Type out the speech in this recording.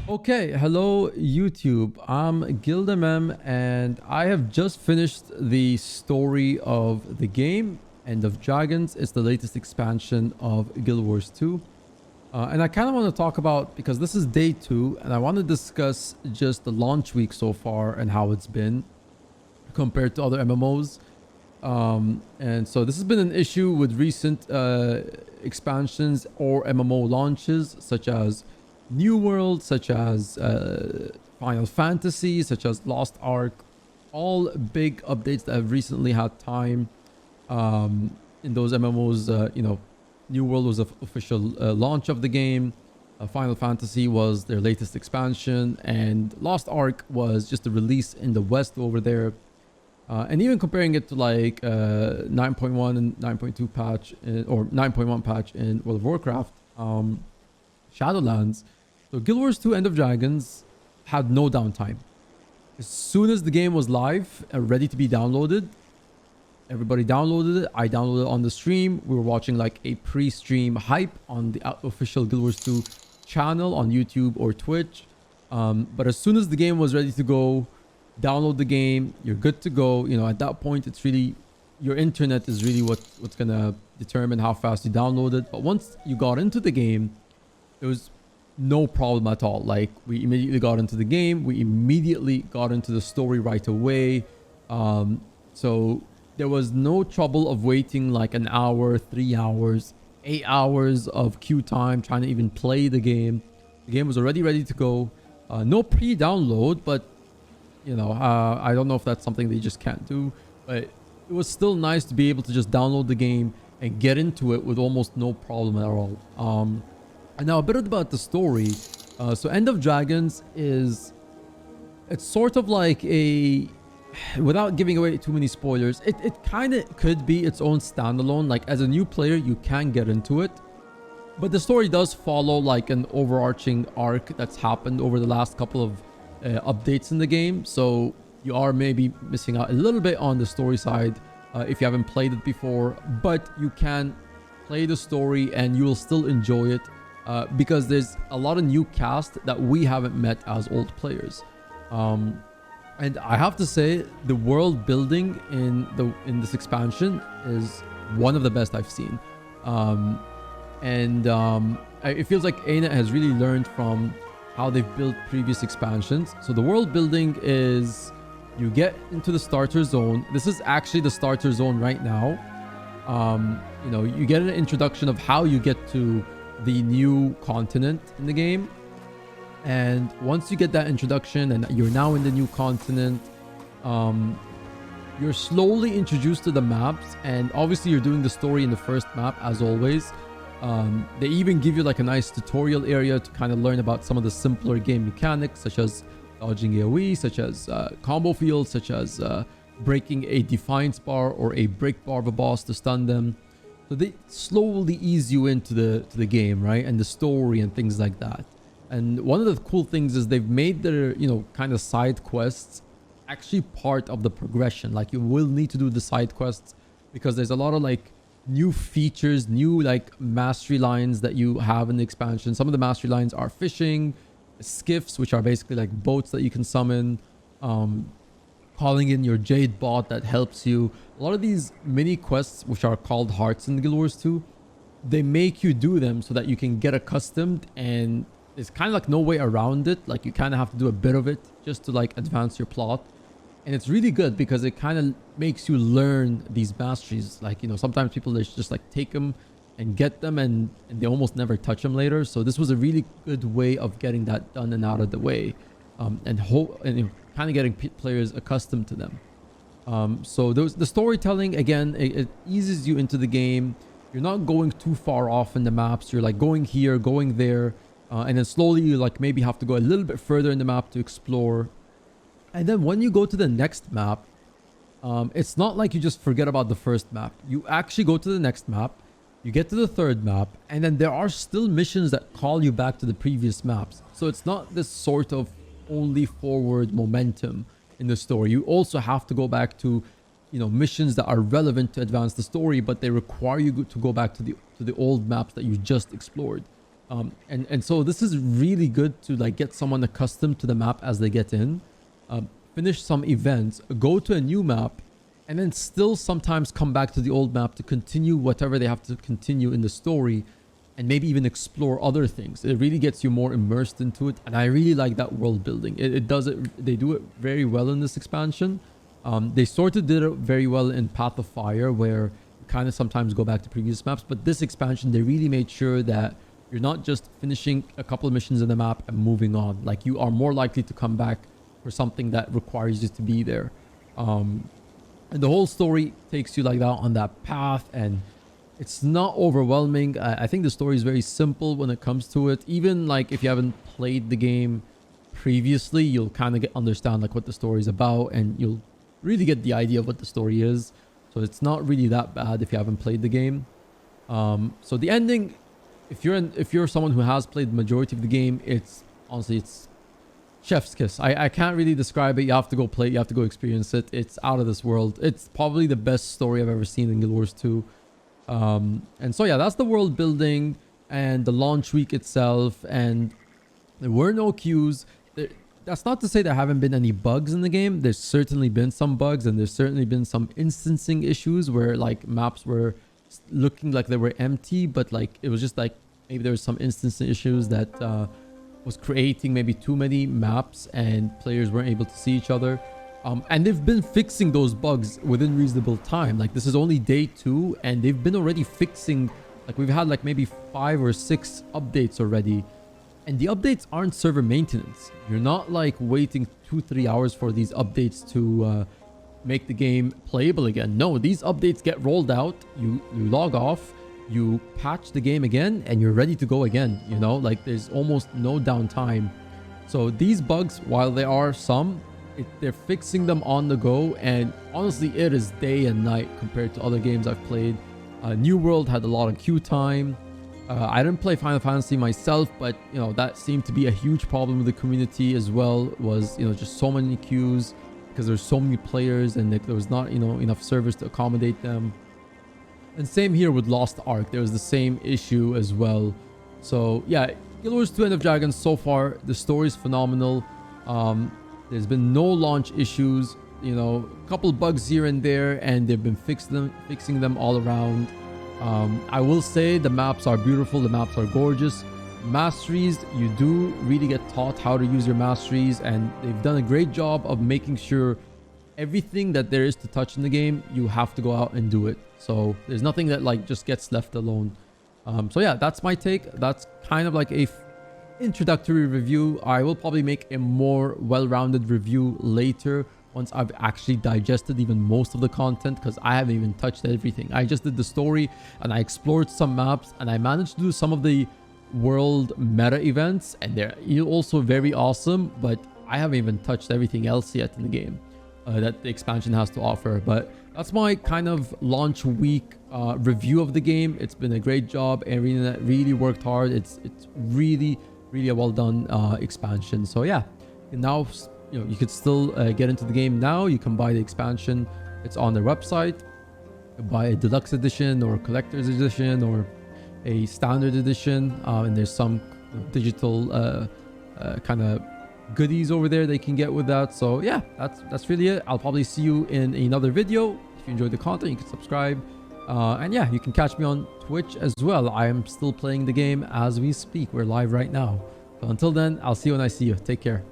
Okay, hello YouTube. I'm GuildMM and I have just finished the story of the game, End of Dragons. It's the latest expansion of Guild Wars 2. And I kind of want to talk about, because this is day 2, and I want to discuss just the launch week so far and how it's been compared to other MMOs. And so this has been an issue with recent expansions or MMO launches, such as New World, such as Final Fantasy, such as Lost Ark. All big updates that have recently had time in those MMOs. New World was the official launch of the game. Final Fantasy was their latest expansion, and Lost Ark was just a release in the West over there. And even comparing it to like 9.1 and 9.2 patch or 9.1 patch in World of Warcraft, Shadowlands. So Guild Wars 2 End of Dragons had no downtime. As soon as the game was live and ready to be downloaded, everybody downloaded it. I downloaded it on the stream. We were watching like a pre-stream hype on the official Guild Wars 2 channel on YouTube or Twitch. But as soon as the game was ready to go, download the game, you're good to go. You know, at that point, it's really, your internet is really what's gonna determine how fast you download it. But once you got into the game, there was no problem at all. Like, we immediately got into the game, we immediately got into the story right away. So there was no trouble of waiting like an hour, 3 hours, 8 hours of queue time trying to even play the game. The game was already ready to go. No pre-download, but you know, I don't know if that's something they just can't do, but it was still nice to be able to just download the game and get into it with almost no problem at all. And now a bit about the story. So End of Dragons it's sort of like a, without giving away too many spoilers, it kind of could be its own standalone. Like, as a new player, you can get into it, but the story does follow like an overarching arc that's happened over the last couple of updates in the game. So you are maybe missing out a little bit on the story side if you haven't played it before, but you can play the story and you will still enjoy it because there's a lot of new cast that we haven't met as old players. And I have to say, the world building in this expansion is one of the best I've seen. It feels like ANET has really learned from how they've built previous expansions. So the world building is, you get into the starter zone. This is actually the starter zone right now. You know, you get an introduction of how you get to the new continent in the game. And once you get that introduction and you're now in the new continent, you're slowly introduced to the maps, and obviously you're doing the story in the first map as always. They even give you like a nice tutorial area to kind of learn about some of the simpler game mechanics, such as dodging AoE, such as combo fields, such as breaking a defiance bar or a break bar of a boss to stun them. So they slowly ease you into the game, right? And the story and things like that. And one of the cool things is they've made their, you know, kind of side quests actually part of the progression. Like, you will need to do the side quests because there's a lot of like new features, new like mastery lines that you have in the expansion. Some of the mastery lines are fishing, skiffs, which are basically like boats that you can summon, calling in your Jade bot that helps you. A lot of these mini quests, which are called hearts in Guild Wars 2, they make you do them so that you can get accustomed, and there's kind of like no way around it. Like, you kind of have to do a bit of it just to like advance your plot. And it's really good because it kind of makes you learn these masteries. Like, you know, sometimes people just like take them and get them and they almost never touch them later. So this was a really good way of getting that done and out of the way, and kind of getting players accustomed to them. So the storytelling, again, it eases you into the game. You're not going too far off in the maps. You're like going here, going there, and then slowly you like maybe have to go a little bit further in the map to explore. And then when you go to the next map, it's not like you just forget about the first map. You actually go to the next map, you get to the third map, and then there are still missions that call you back to the previous maps. So it's not this sort of only forward momentum in the story. You also have to go back to, you know, missions that are relevant to advance the story, but they require you to go back to the old maps that you just explored. And so this is really good to like get someone accustomed to the map as they get in, finish some events, go to a new map, and then still sometimes come back to the old map to continue whatever they have to continue in the story, and maybe even explore other things. It really gets you more immersed into it, and I really like that world building. It does it. They do it very well in this expansion. They sort of did it very well in Path of Fire, where you kind of sometimes go back to previous maps, but this expansion they really made sure that you're not just finishing a couple of missions in the map and moving on. Like, you are more likely to come back for something that requires you to be there. And the whole story takes you like that on that path, and it's not overwhelming. I think the story is very simple when it comes to it. Even like if you haven't played the game previously, you'll kind of understand like what the story is about, and you'll really get the idea of what the story is. So it's not really that bad if you haven't played the game. So the ending, if you're someone who has played the majority of the game, it's honestly, it's chef's kiss. I can't really describe it. You have to go play it. You have to go experience it. It's out of this world. It's probably the best story I've ever seen in Guild Wars 2. And so yeah, that's the world building and the launch week itself. And there were no queues. That's not to say there haven't been any bugs in the game. There's certainly been some bugs, and there's certainly been some instancing issues where like maps were looking like they were empty, but like it was just like maybe there was some instancing issues that was creating maybe too many maps and players weren't able to see each other. And they've been fixing those bugs within reasonable time. Like, this is only day 2, and they've been already fixing, like we've had like maybe 5 or 6 updates already. And the updates aren't server maintenance. You're not like waiting 2-3 hours for these updates to make the game playable again. No, these updates get rolled out, you log off, you patch the game again, and you're ready to go again. You know, like there's almost no downtime. So these bugs, while there are some, they're fixing them on the go, and honestly it is day and night compared to other games I've played. New World had a lot of queue time. I didn't play Final Fantasy myself, but you know, that seemed to be a huge problem with the community as well. Was, you know, just so many queues because there's so many players, and there was not, you know, enough servers to accommodate them. And same here with Lost Ark, there was the same issue as well. So yeah, Guild Wars 2 End of Dragons, so far the story is phenomenal. There's been no launch issues, you know, a couple bugs here and there, and they've been fixing them all around. I will say the maps are beautiful, the maps are gorgeous. Masteries, you do really get taught how to use your masteries, and they've done a great job of making sure everything that there is to touch in the game, you have to go out and do it. So there's nothing that like just gets left alone. So yeah, that's my take. That's kind of like a introductory review. I will probably make a more well-rounded review later once I've actually digested even most of the content, because I haven't even touched everything. I just did the story and I explored some maps, and I managed to do some of the world meta events, and they're also very awesome, but I haven't even touched everything else yet in the game that the expansion has to offer. But that's my kind of launch week review of the game. It's been a great job. Arena really worked hard. It's really a well done expansion. So yeah, and now, you know, you could still get into the game now. You can buy the expansion. It's on their website. You can buy a deluxe edition or a collector's edition or a standard edition, and there's some digital kind of goodies over there they can get with that. So yeah, that's really it. I'll probably see you in another video. If you enjoyed the content, you can subscribe, and yeah, you can catch me on Twitch as well. I am still playing the game as we speak. We're live right now. So until then, I'll see you when I see you. Take care.